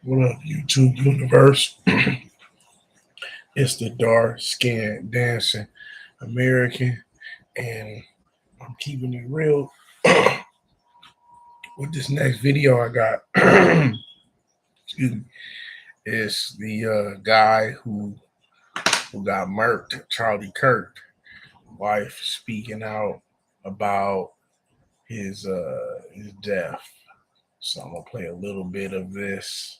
What up, YouTube universe? It's the dark skinned dancing American, and I'm keeping it real with this next video I got. Excuse me, it's the guy who got murked, Charlie Kirk, wife speaking out about his death. So I'm gonna play a little bit of this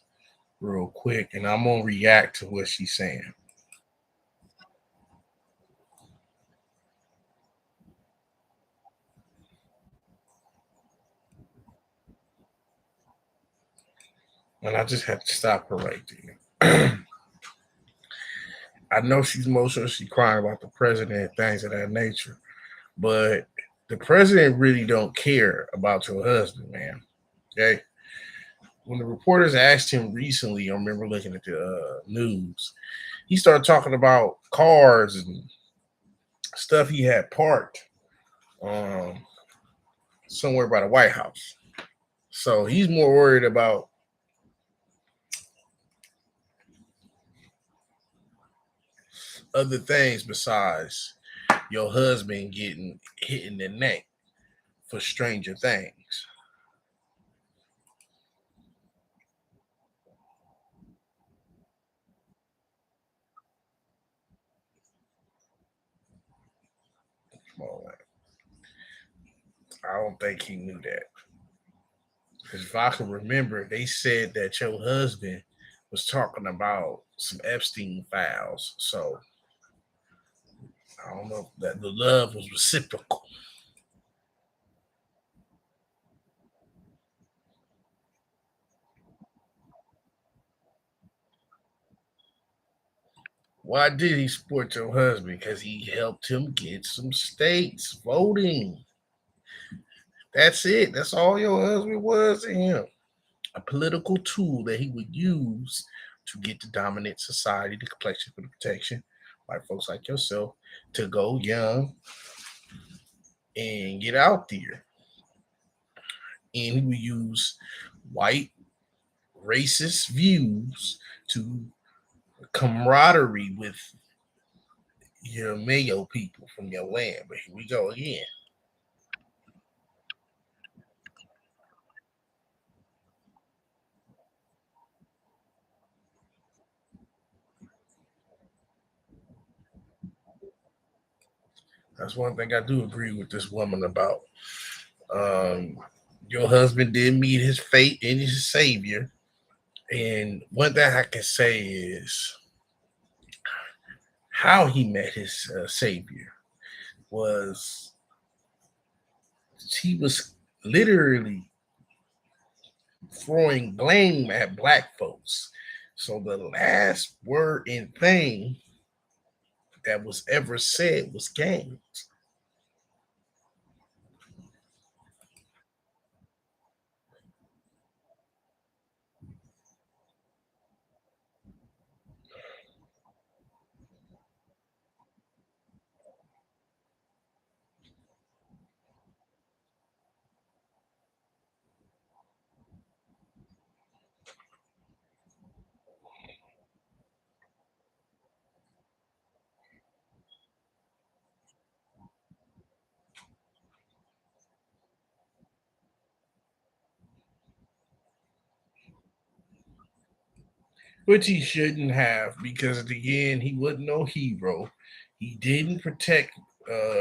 real quick, and I'm gonna react to what she's saying. And I just had to stop her right there. I know she's emotional. She's crying about the president and things of that nature. But the president really don't care about your husband, man. Okay. When the reporters asked him recently, I remember looking at the news, he started talking about cars and stuff he had parked um, somewhere by the White House. So he's more worried about other things besides your husband getting hit in the neck for stranger things. Well, I don't think he knew that. Because if I can remember, they said that your husband was talking about some Epstein files. So I don't know if that the love was reciprocal. Why did he support your husband? Because he helped him get some states voting. That's it. That's all your husband was to him. A political tool that he would use to get the dominant society, the complexion for the protection, like folks like yourself, to go young and get out there. And he would use white racist views to camaraderie with your Mayo people from your land. But here we go again. That's one thing I do agree with this woman about. Um, your husband did meet his fate and his savior. And one thing I can say is how he met his savior was he was literally throwing blame at black folks. So the last word and thing that was ever said was gangs. Which he shouldn't have, because at the end he wasn't no hero. He didn't protect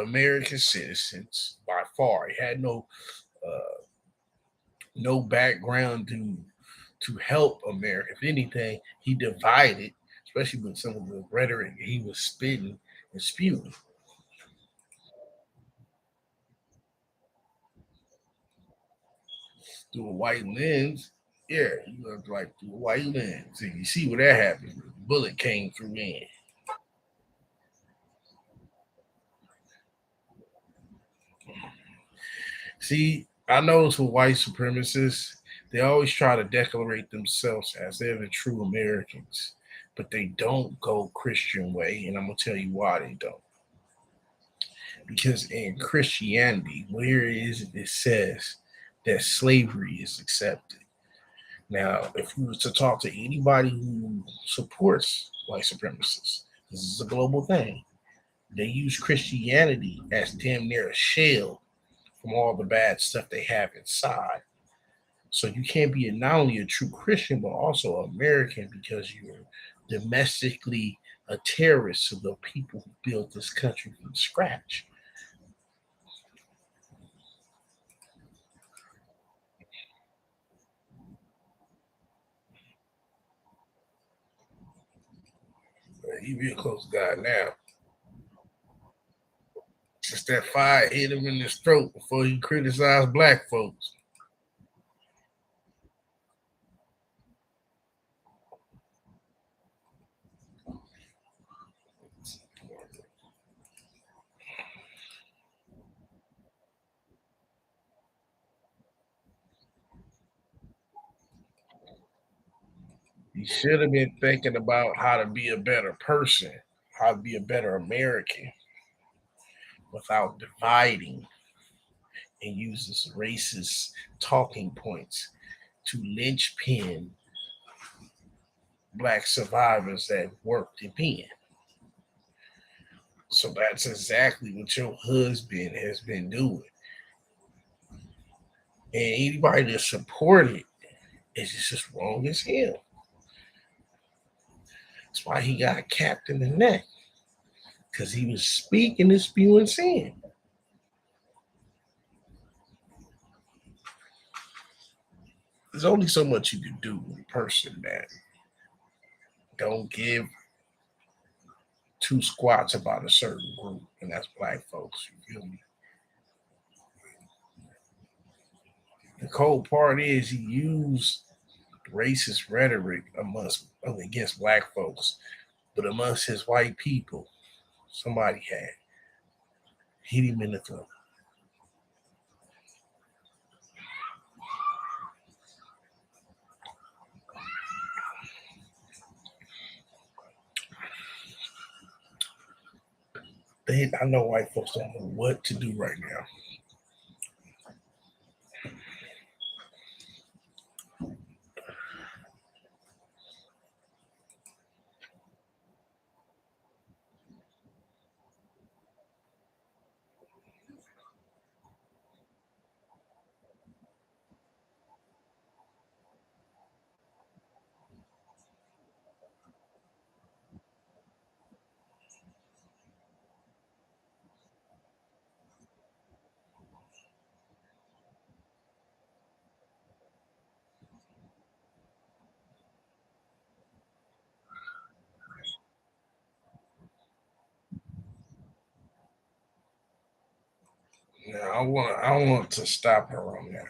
American citizens by far. He had no background to help America. If anything, he divided, especially with some of the rhetoric he was spitting and spewing through a white lens. Yeah, you look like through a white lens. And you see what that happened. The bullet came through in. See, I notice with white supremacists, they always try to declarate themselves as they're the true Americans, but they don't go Christian way, and I'm gonna tell you why they don't. Because in Christianity, where is it says that slavery is accepted? Now, if you was to talk to anybody who supports white supremacists, this is a global thing. They use Christianity as damn near a shell from all the bad stuff they have inside. So you can't be not only a true Christian, but also American because you're domestically a terrorist to the people who built this country from scratch. He real close to God now. Just that fire hit him in his throat before he criticized black folks. He should have been thinking about how to be a better person, how to be a better American without dividing and use this racist talking points to linchpin black survivors that worked in pen. So that's exactly what your husband has been doing. And anybody that support it is just wrong as hell. That's why he got capped in the neck. Because he was speaking and spewing sin. There's only so much you can do with a person that don't give two squats about a certain group, and that's black folks. You feel me? The cold part is he used racist rhetoric amongst against black folks, but amongst his white people, somebody had hit him in the throat. I know white folks don't know what to do right now. Now I want to stop her on that.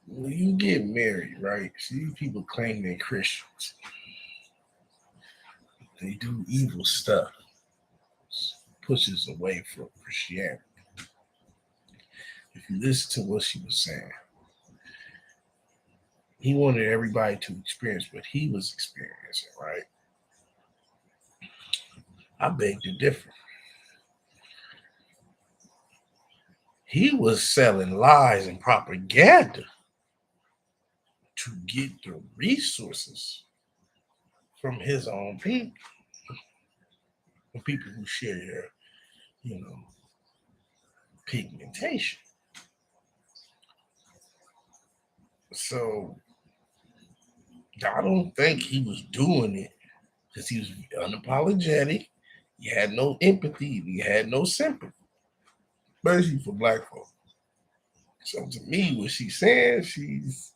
When you get married, right? See, people claim they're Christians. They do evil stuff, pushes away from Christianity. If you listen to what she was saying, he wanted everybody to experience what he was experiencing, right? I beg to differ. He was selling lies and propaganda to get the resources from his own people, from people who share their, you know, pigmentation. So I don't think he was doing it because he was unapologetic. He had no empathy. He had no sympathy, especially for black folk. So to me, what she's saying, she's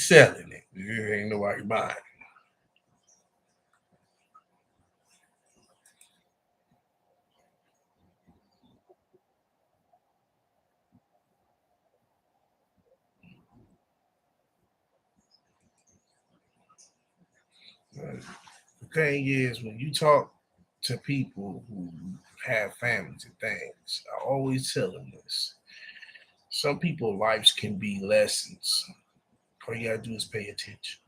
selling it. There ain't nobody buying it. The thing is, when you talk to people who have families and things, I always tell them this. Some people's lives can be lessons. All you gotta do is pay attention.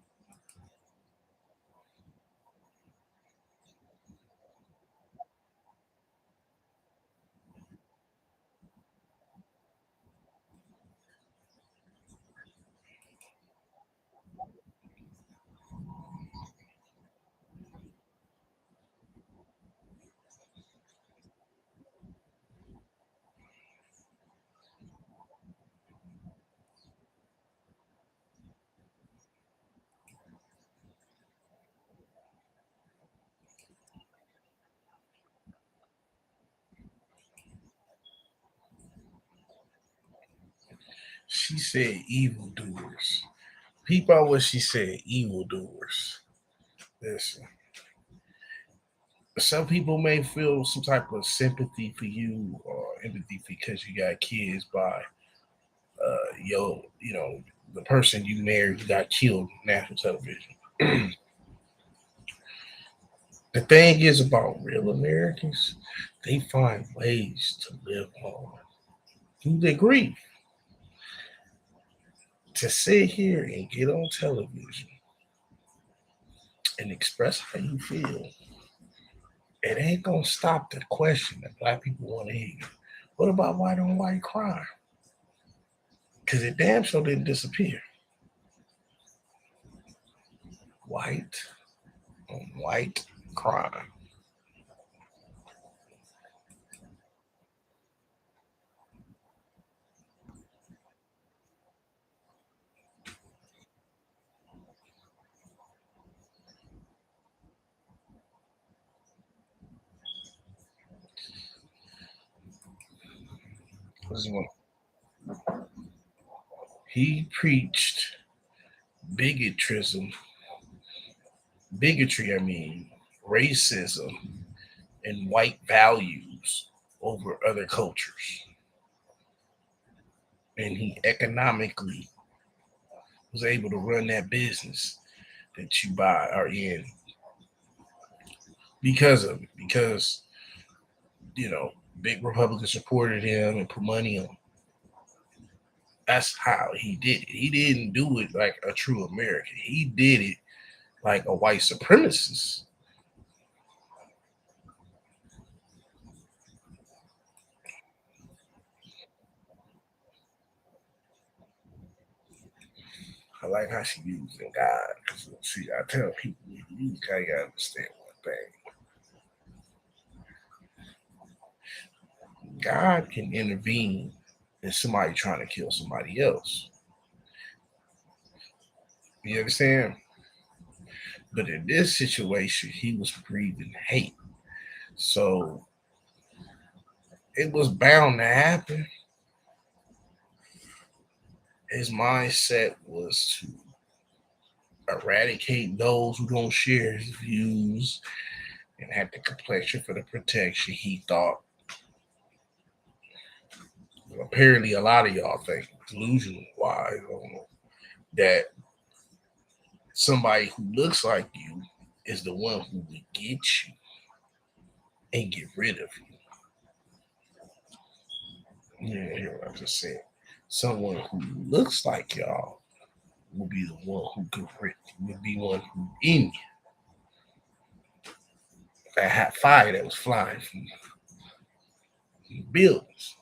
She said evildoers. Peep out what she said, evildoers. Listen, some people may feel some type of sympathy for you or empathy because you got kids by the person you married who got killed on national television. The thing is about real Americans, they find ways to live on through their grief. To sit here and get on television and express how you feel, it ain't gonna stop the question that black people want to hear. What about white on white crime? Because it damn sure didn't disappear. White on white crime. He preached bigotrism, bigotry, racism, and white values over other cultures. And he economically was able to run that business that you buy are in because of it. Because, big Republicans supported him and put money on him. That's how he did it. He didn't do it like a true American. He did it like a white supremacist. I like how she using God. See, I tell people, you gotta understand one thing. God can intervene in somebody trying to kill somebody else. You understand? But in this situation, he was breathing hate. So it was bound to happen. His mindset was to eradicate those who don't share his views and had the complexion for the protection. He thought, apparently, a lot of y'all think, delusional wise, that somebody who looks like you is the one who would get you and get rid of you. Yeah, hear what I just said. Someone who looks like y'all will be the one who could would be one who in you. That hot fire that was flying from buildings.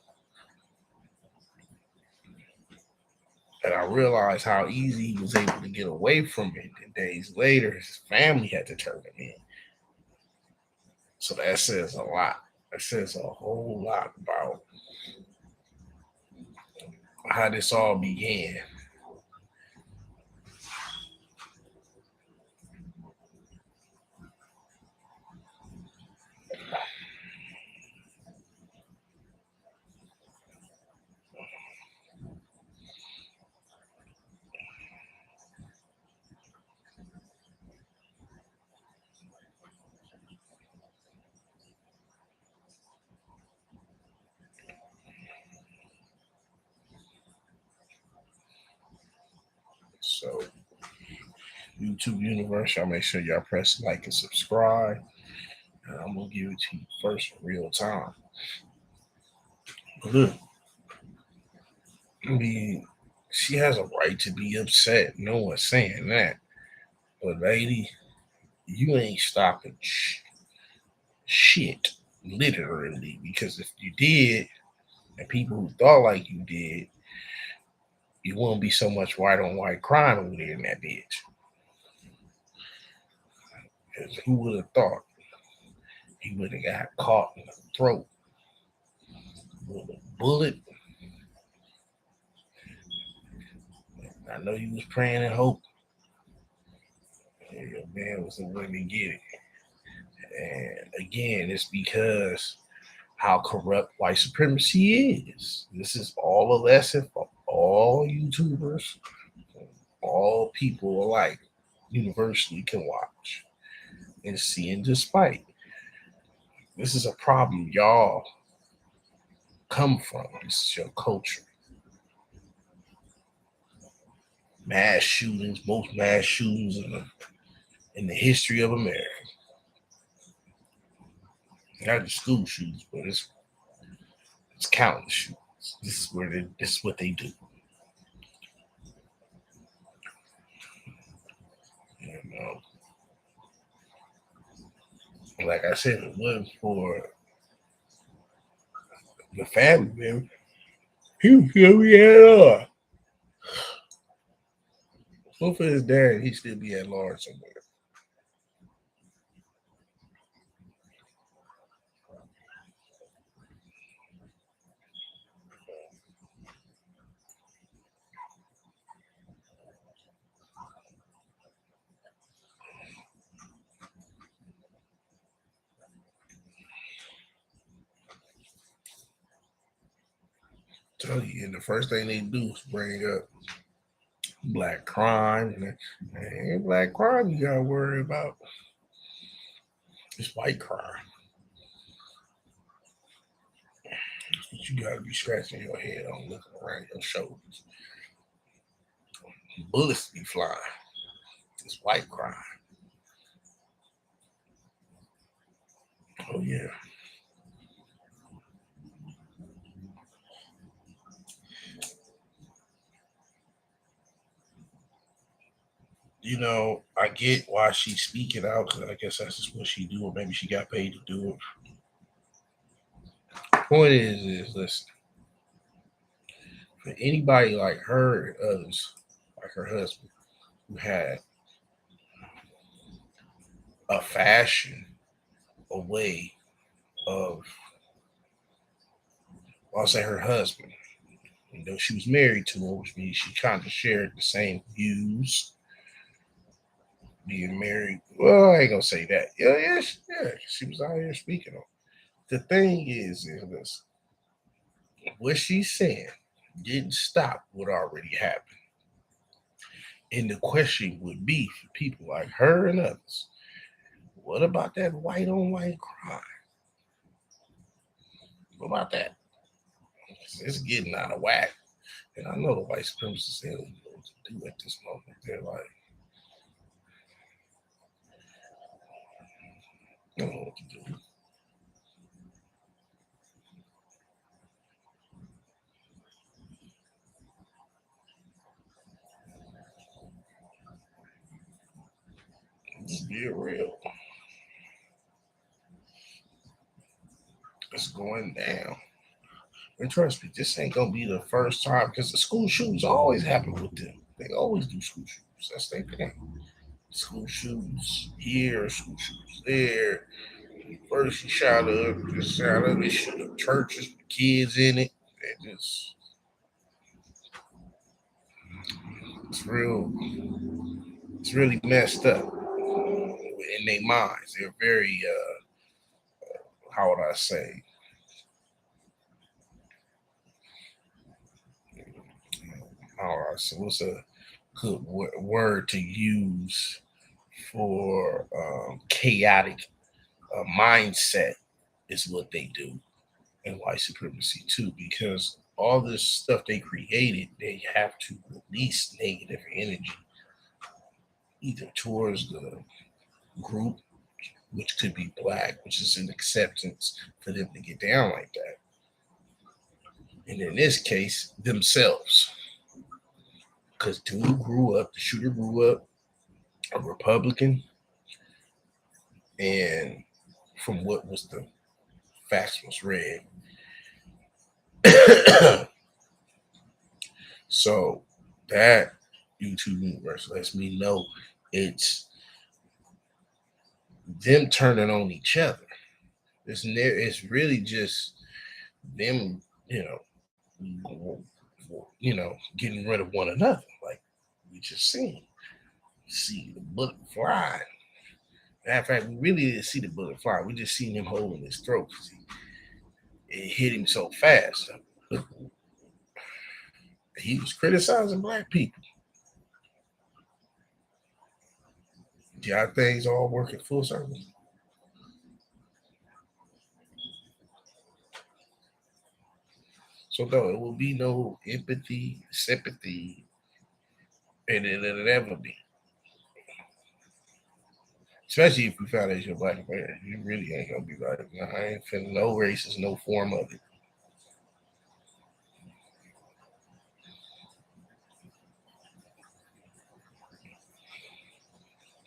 And I realized how easy he was able to get away from it. And days later, his family had to turn him in. So that says a lot. That says a whole lot about how this all began. So, YouTube universe, y'all make sure y'all press like and subscribe. And I'm gonna give it to you first in real time. But look, I mean, she has a right to be upset. No one's saying that. But lady, you ain't stopping shit, literally. Because if you did, and people who thought like you did, you won't be so much white on white crime over there in that bitch. Because who would have thought he would have got caught in the throat with a bullet? I know you was praying and hoping. And your man was the one to get it. And again, it's because how corrupt white supremacy is. This is all a lesson for all all YouTubers, all people alike, universally can watch and see. And despite this is a problem y'all come from. This is your culture. Mass shootings, most mass shootings in the history of America. Not the school shootings, but it's countless shootings. This is what they do. You know, like I said, it wasn't for the family member. He would still be at large. So for his dad, he'd still be at large somewhere. Tell you, and the first thing they do is bring up black crime. And ain't black crime you gotta worry about. It's white crime. But you gotta be scratching your head on looking around your shoulders. Bullets be flying. It's white crime. Oh yeah. I get why she's speaking out because I guess that's just what she do, or maybe she got paid to do it. Point is listen, for anybody like her and others, like her husband, who had a fashion, a way of, I'll say her husband, she was married to him, which means she kind of shared the same views. Being married, well, I ain't gonna say that. Yeah, she was out here speaking on. The thing is this: what she's saying didn't stop what already happened. And the question would be for people like her and others: what about that white on white crime? What about that? It's getting out of whack. And I know the white supremacists, they don't know what to do at this moment. They're like, they don't know what to do. Just be real. It's going down. And trust me, this ain't gonna be the first time because the school shootings always happen with them. They always do school shootings. That's their thing. School shootings here, school shootings there. First he shot up, just shot up, they shoot up churches with kids in it. They just it's real it's really messed up in their minds. They're very how would I say? How would I say? What's a good word to use for chaotic mindset is what they do in white supremacy too, because all this stuff they created, they have to release negative energy either towards the group, which could be black, which is an acceptance for them to get down like that. And in this case, themselves. Because the shooter grew up a Republican, and from what was the facts was read. So that YouTube universe lets me know it's them turning on each other. It's really just them, getting rid of one another. Like we just seen. See the bullet fly. Matter of fact, we really didn't see the bullet fly. We just seen him holding his throat because it hit him so fast. He was criticizing black people. Yeah, things all working full circle. So no, it will be no empathy, sympathy, and it'll never be. Especially if you found out you're black man, you really ain't gonna be like, nah, I ain't feeling no racist, no form of it.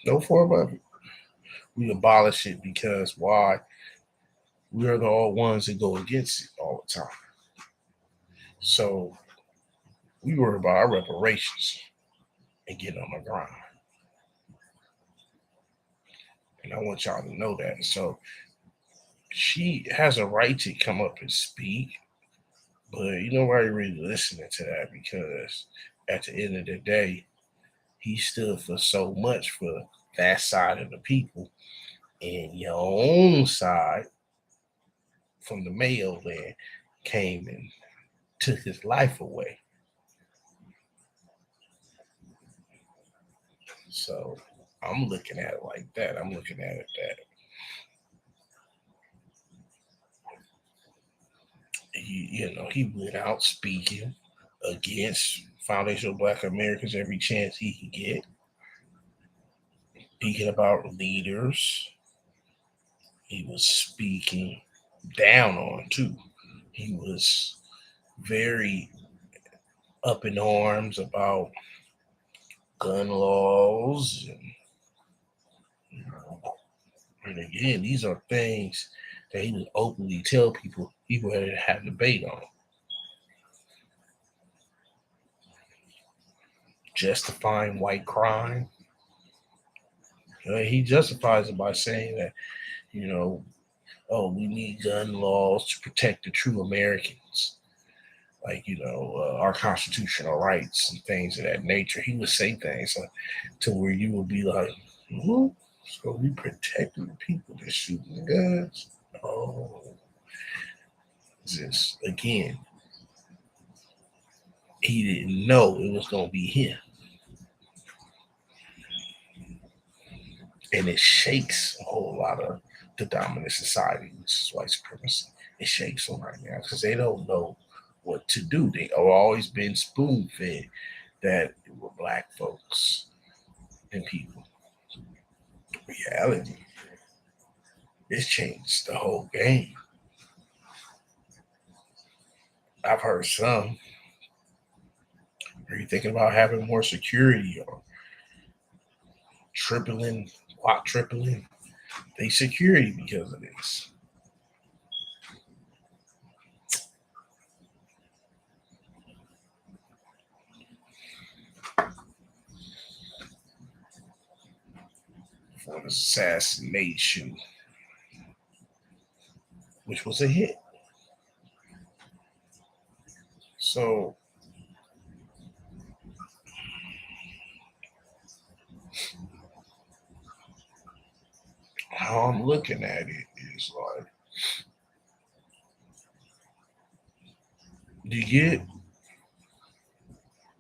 No form of it. We abolish it because why? We are the all ones that go against it all the time. So we worry about our reparations and get on the grind. And I want y'all to know that. So she has a right to come up and speak, but you nobody really listening to that because at the end of the day, he stood for so much for that side of the people, and your own side from the Mayo land came and took his life away. So I'm looking at it like that. I'm looking at it that he went out speaking against foundational Black Americans every chance he could get, speaking about leaders. He was speaking down on too. He was very up in arms about gun laws and again, these are things that he would openly tell people he would have debate on. Justifying white crime. He justifies it by saying that, you know, oh, we need gun laws to protect the true Americans, like, our constitutional rights and things of that nature. He would say things to where you would be like, hmm? So we protecting the people that shooting the guns? Oh, just again, he didn't know it was going to be him. And it shakes a whole lot of the dominant society, which is white supremacy. It shakes them right now because they don't know what to do. They have always been spoon fed that it were black folks and people. Reality, it's changed the whole game. I've heard some. Are you thinking about having more security or tripling, quadrupling they security because of this? For an assassination, which was a hit. So how I'm looking at it is like, you get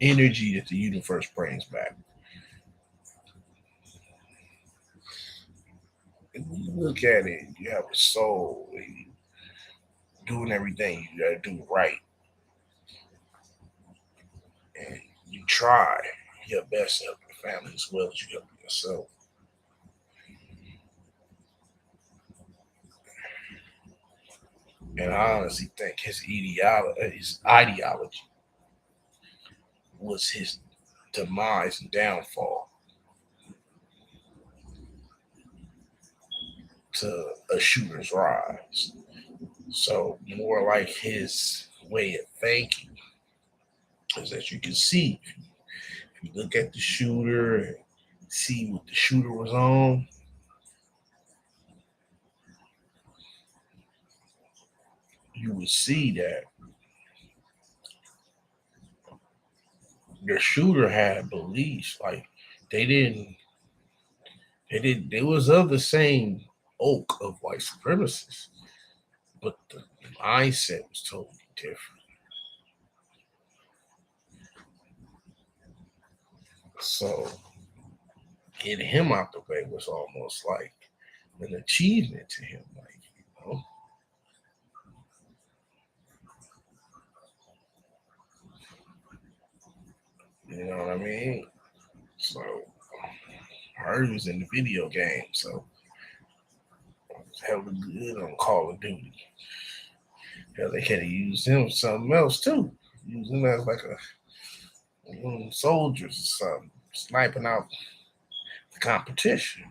energy that the universe brings back. And when you look at it, you have a soul, and you doing everything you gotta do right, and you try your best to help your family as well as you help yourself. And I honestly think his ideology was his demise and downfall to a shooter's rise. So more like his way of thinking is that you can see if you look at the shooter and see what the shooter was on, you would see that the shooter had beliefs. Like they didn't they was of the same oak of white supremacists, but the mindset was totally different. So getting him out the way was almost like an achievement to him. Like, you know what I mean? So I heard he was in the video game, so it was hella good on Call of Duty. Hell, they could have used him for something else too. Use him as like soldiers or something, sniping out the competition.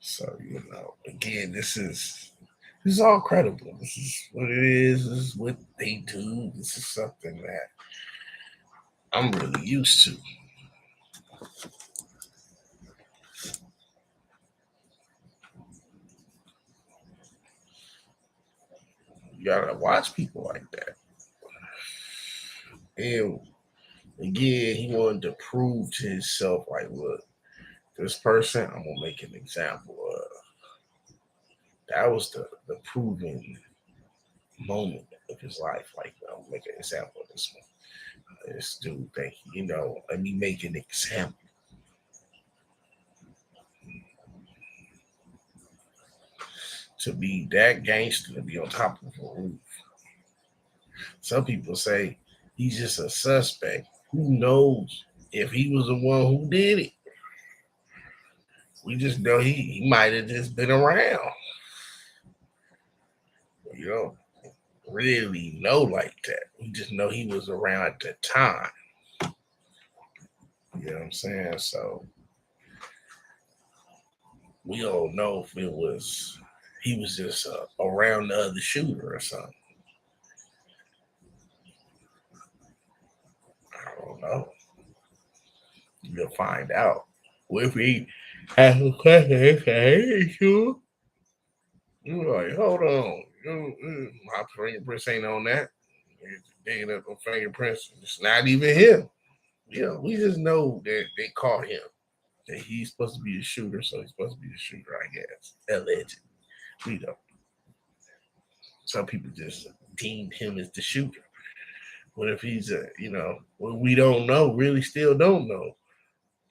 So again, this is all credible. This is what it is. This is what they do. This is something that I'm really used to. You gotta watch people like that. And again, he wanted to prove to himself, like, look, this person, I'm gonna make an example of. That was the proven moment of his life. Like, I'm gonna make an example of this one. This dude think, let me make an example. To be that gangster, to be on top of a roof. Some people say he's just a suspect. Who knows if he was the one who did it? We just know he might have just been around. You don't really know like that. We just know he was around at the time. You know what I'm saying? So we don't know if he was just around the other shooter or something. I don't know. You'll find out. What if he has a question? Hey, sure. You're like, hold on. My fingerprints ain't on that. Digging up the fingerprints. It's not even him. We just know that they caught him. That he's supposed to be a shooter, so he's supposed to be the shooter, I guess. Alleged. We know. Some people just deemed him as the shooter. What if he's well, we don't know, really still don't know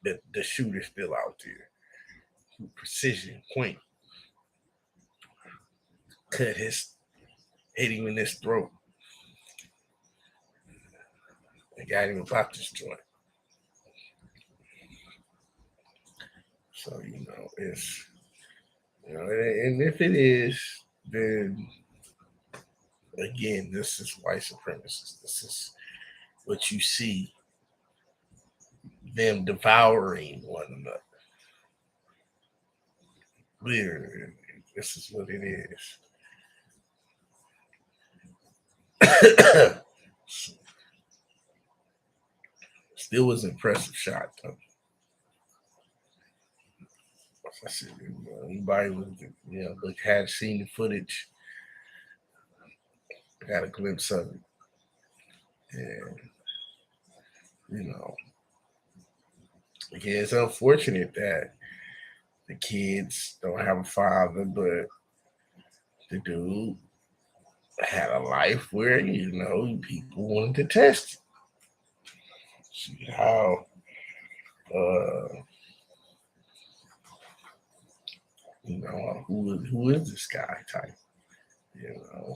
that the shooter's still out there. Precision point. Hit him in his throat. They got him about this joint. So, it's, and if it is, then again, this is white supremacists. This is what you see them devouring one another. Clear. This is what it is. Still was an impressive shot though. I said, anybody was, had seen the footage, got a glimpse of it, and you know, again, it's unfortunate that the kids don't have a father, but the dude had a life where people wanted to test it, see how who is this guy type,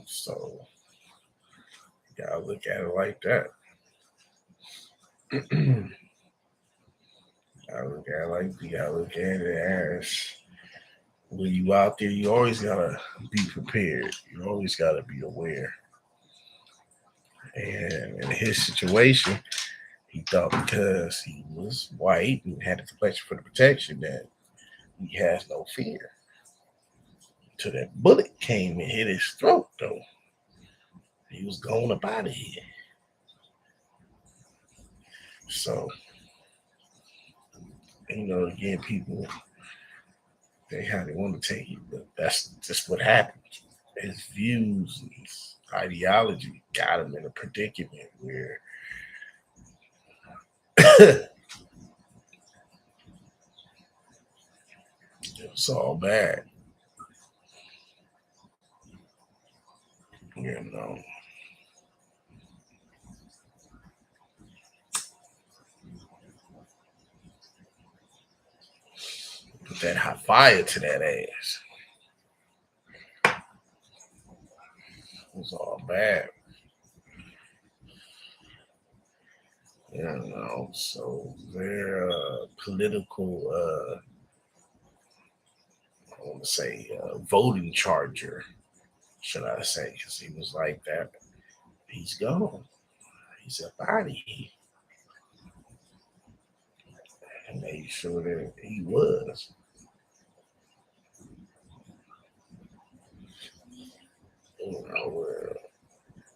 so you gotta look at it like that. You gotta look at it as when you out there, you always gotta be prepared. You always gotta be aware. And in his situation, he thought because he was white and had the complexion for the protection that he has no fear. Till that bullet came and hit his throat, though. He was going up out of here. So, again, people, how they want to take it, but that's just what happened. His views, his ideology got him in a predicament where it was all bad. You know. put that hot fire to that ass. It was all bad. So their political, I want to say, voting charger, should I say, because he was like that. He's gone. He's a body. And made sure that he was.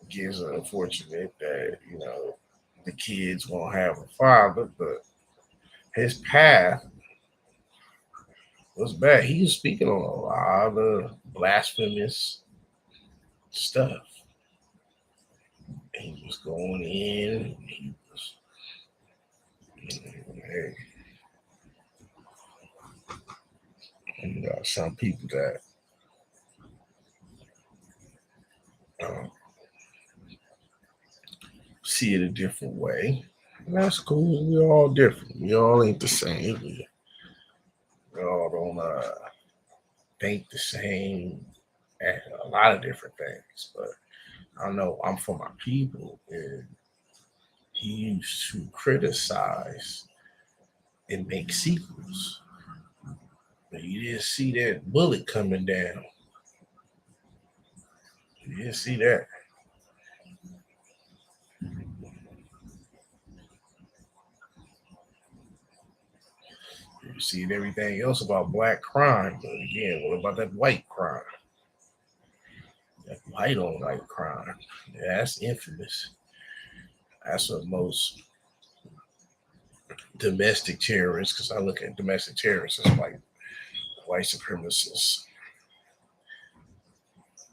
Gives unfortunate that, the kids won't have a father, but his path was bad. He was speaking on a lot of blasphemous stuff. He was going in. He was, hey, some people that um, see it a different way. And that's cool. We're all different. We all ain't the same. We all don't think the same at a lot of different things. But I know I'm for my people, and he used to criticize and make sequels. But you didn't see that bullet coming down. You didn't see that. You see everything else about black crime. But again, what about that white crime? That white on white crime. Yeah, that's infamous. That's what most domestic terrorists, because I look at domestic terrorists as like white supremacists.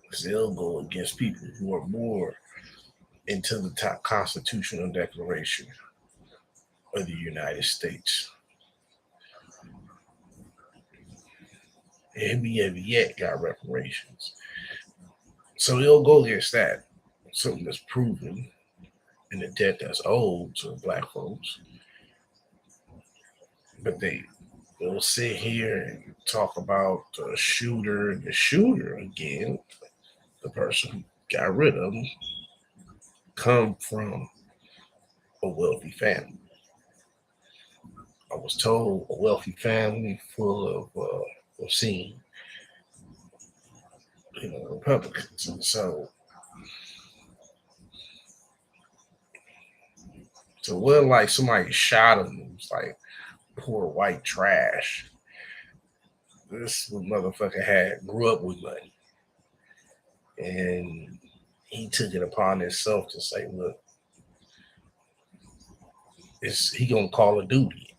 Because they'll go against people who are more into the top constitutional declaration of the United States. And we have yet got reparations. So they'll go against that. Something that's proven and a debt that's owed to black folks. But they'll sit here and talk about the shooter. The shooter, again, the person who got rid of him, come from a wealthy family. I was told a wealthy family full of obscene, Republicans. And so it wasn't like somebody shot him. It was like poor white trash. This motherfucker grew up with money. And he took it upon himself to say, look, he gonna call a duty.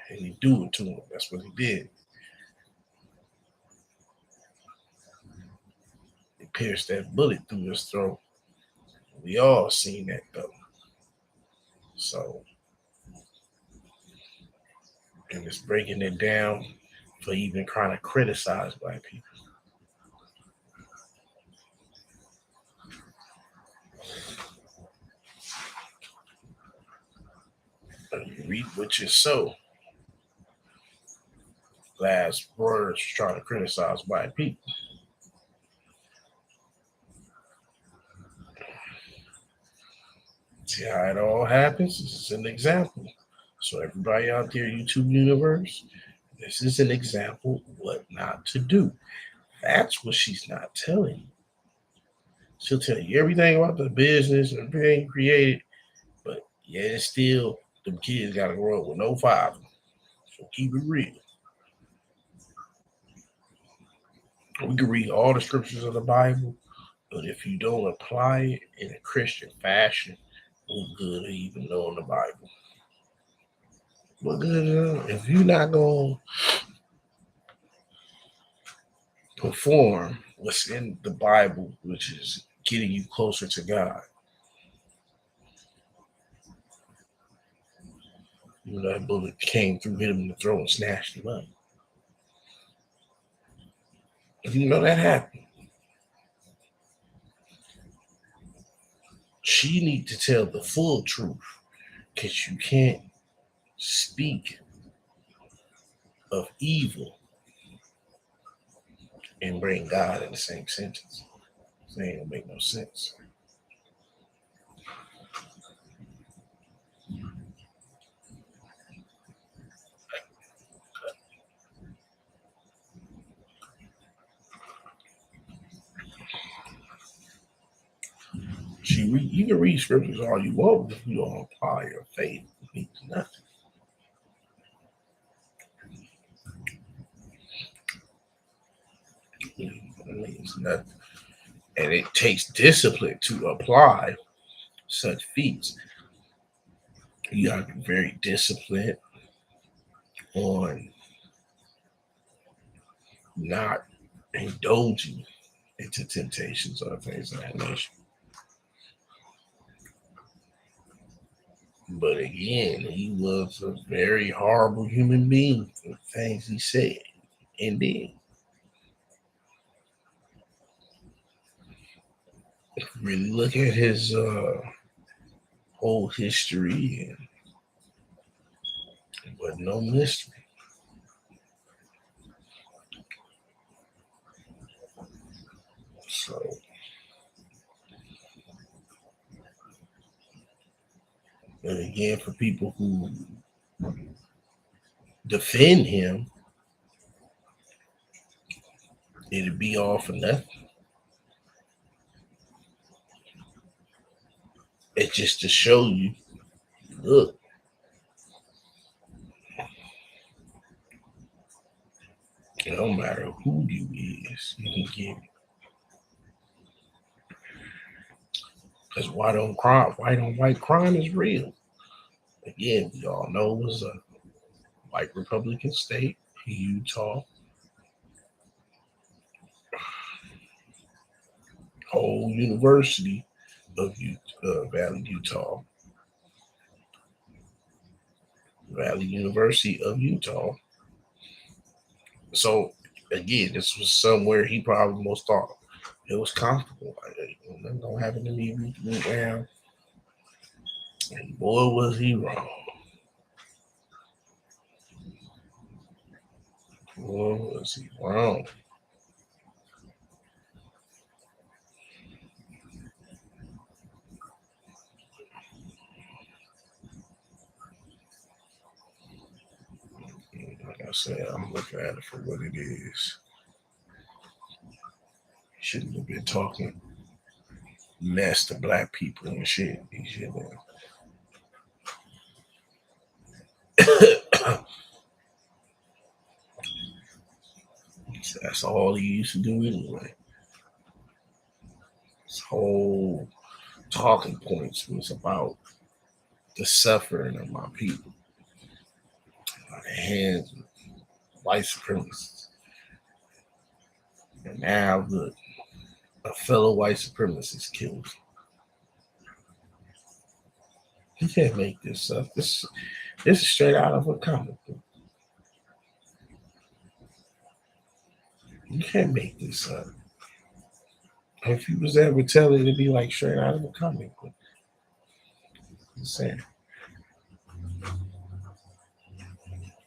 And he do it to him. That's what he did. He pierced that bullet through his throat. We all seen that though. So, and it's breaking it down for even trying to criticize black people. You reap what you sow. Last words trying to criticize black people. See how it all happens? This is an example. So everybody out there, YouTube universe, this is an example of what not to do. That's what she's not telling you. She'll tell you everything about the business and everything created, but yet still, them kids got to grow up with no father. So keep it real. We can read all the scriptures of the Bible, but if you don't apply it in a Christian fashion, what good are you even knowing the Bible? What good if you're not going to perform what's in the Bible, which is getting you closer to God? That bullet came through, hit him in the throat, and snatched him up. That happened. She need to tell the full truth, because you can't speak of evil and bring God in the same sentence. So it ain't gonna make no sense. See, you can read scriptures all you want, but if you don't apply your faith, it means nothing. It means nothing. And it takes discipline to apply such feats. You got to be very disciplined on not indulging into temptations or things of that nature. But again, he was a very horrible human being for the things he said and did. If you really look at his whole history, and it wasn't no mystery. So, and again, for people who defend him, it'd be all for nothing. It's just to show you, look, it don't matter who you is, you can get it. Because white on white crime is real. Again, we all know it was a white Republican state, Utah. Whole University of Valley University of Utah. So again, this was somewhere he probably most thought it was comfortable. Nothing gonna happen to me. We down. And boy, was he wrong. Boy, was he wrong. Like I said, I'm looking at it for what it is. He shouldn't have been talking mess to black people and shit. He should have. That's all he used to do anyway. His whole talking points was about the suffering of my people by the hands of white supremacists. And now look, a fellow white supremacist killed. You can't make this up. This is straight out of a comic book. You can't make this up. If you was ever telling it, it'd be like straight out of a comic book. I'm saying.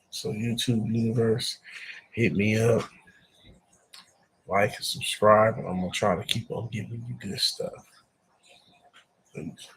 So YouTube universe, hit me up, like and subscribe, and I'm gonna try to keep on giving you good stuff. Thanks.